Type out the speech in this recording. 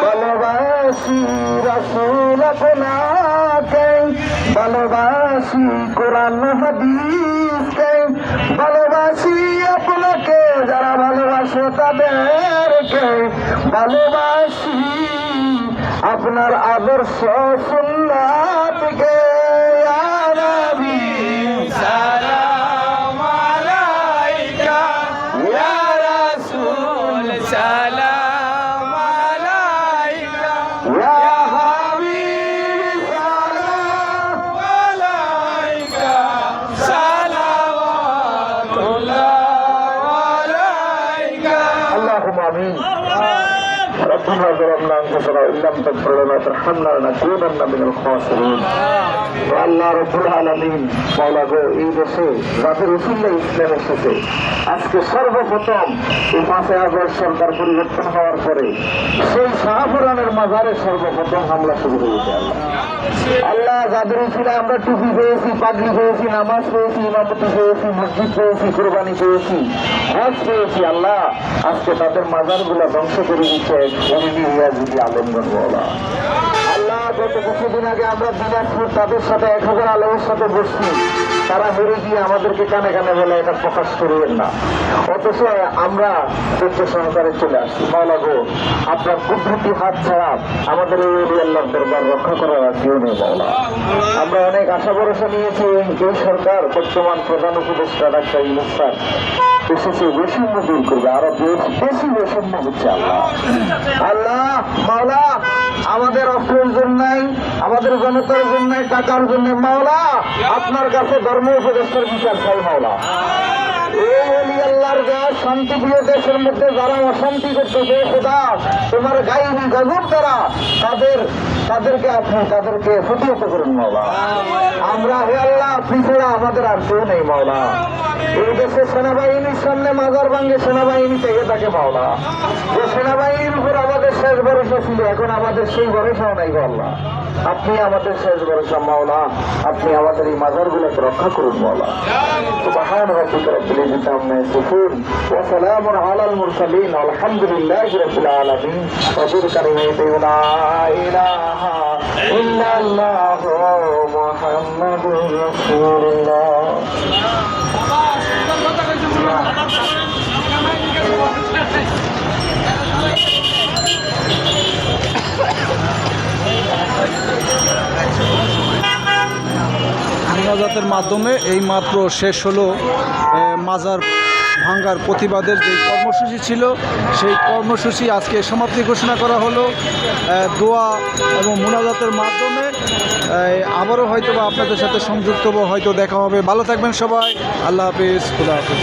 ভালোবাসি রাসূল আপনাকে, ভালোবাসি কোরআন হাদিসকে, ভালোবাসি আপনাকে যারা ভালোবাসে তাদেরকে, ভালোবাসি আপনার আদর্শ সুন্নাতকে। ইয়া নবী সালাম আলাইকা, ইয়া রাসূল সালাম আলাইকা, ইয়া হাবিব সালাম আলাইকা, সালাওয়াতুল্লাহ আলাইকা। আল্লাহুম্মা আমিন। ربنا ظلمنا انفسنا وان لم تغفر لنا وترحمنا لنكونن من الخاسرين। আল্লাহ রাব্বুল আলামিন মাওলা গো, এই দেশে যাদের উসিলায় ইসলাম এসেছে, আজকে সর্বপ্রথম এই 5 আগস্ট সরকার পরিবর্তন হওয়ার পরে সেই শাহপুরানের মাজারে সর্বপ্রথম হামলা শুরু হয়েছে। আল্লাহ যাদের উসিলায় আমরা টুপি পেয়েছি, পাগড়ি পেয়েছি, নামাজ পেয়েছি, ইমামতি পেয়েছি, মসজিদ পেয়েছি, কুরবানি পেয়েছি, হজ পেয়েছি, আল্লাহ আজকে তাদের মাজারগুলো ধ্বংস করে দিচ্ছে আলমগঞ্জ বলা। আল্লাহ গত কিছুদিন আগে আমরা দিনাজপুর তাদের সাথে 1000 আলমের সাথে বসছি, তারা হেরে গিয়ে আমাদেরকে কানে কানে বলে এটা প্রকাশ করবেন না, অথচ আমরা সত্য সহকারে চলে আসছি। মাওলা গো, আপনার কুদরতি হাত ছাড়া আমাদের এই আল্লাহর দরবার রক্ষা করার আর কেউ নেই মাওলা। আমরা অনেক আশা ভরসা নিয়েছি এই সরকার, বর্তমান প্রধান উপদেষ্টা ডাক্তার ইউনূস স্যার এসেছে বৈষম্য দূর করবে, আরো বেশি বৈষম্য হচ্ছে। আল্লাহ আল্লাহ মাওলা, আমাদের অস্ত্রের জন্য, আমাদের জনতার জন্য, টাকার জন্য মাওলা আপনার কাছে ধর্ম উপদেষ্টার বিচার চাই মাওলা। এই ওলি আল্লাহর দেশ, শান্তিপ্রিয় দেশের মধ্যে যারা অশান্তি করতেছে খোদা তোমার গাইবি গজব দ্বারা তাদেরকে প্রতিহত করুন মাওলা। আমরা হে আল্লাহ আপনি ছাড়া আমাদের আর কেউ নেই মাওলা। এই দেশে সেনাবাহিনীর সামনে মাজার ভাঙ্গে সেনাবাহিনী থেকে থাকে মাওলা। যে সেনাবাহিনীর উপর আমাদের শেষ ভরসা ছিল, এখন আমাদের সেই ভরসাও নাই আল্লাহ। আপনি আমাদের শেষ ভরসা মাওলা, আপনি আমাদের এই মাজারগুলোকে রক্ষা করুন মাওলা। সুবহান রাব্বিকা রাব্বিল ইজ্জাতি আম্মা ইয়াসিফুন ওয়া সালামুন আলাল মুরসালিন আলহামদুলিল্লাহি রাব্বিল আলামিন। ওয়া কালিমাতু লা ইলাহা ইল্লাল্লাহু মুহাম্মাদুর রাসূলুল্লাহ। মোনাজাতের মাধ্যমে এই মাত্র শেষ হলো মাজার ভাঙ্গার প্রতিবাদের যে কর্মসূচি ছিল, সেই কর্মসূচি আজকে সমাপ্তি ঘোষণা করা হলো দোয়া এবং মোনাজাতের মাধ্যমে। আবারও হয়তো বা আপনাদের সাথে সংযুক্ত হয়তো দেখা হবে। ভালো থাকবেন সবাই, আল্লাহ হাফিজ, খুদা হাফিজ।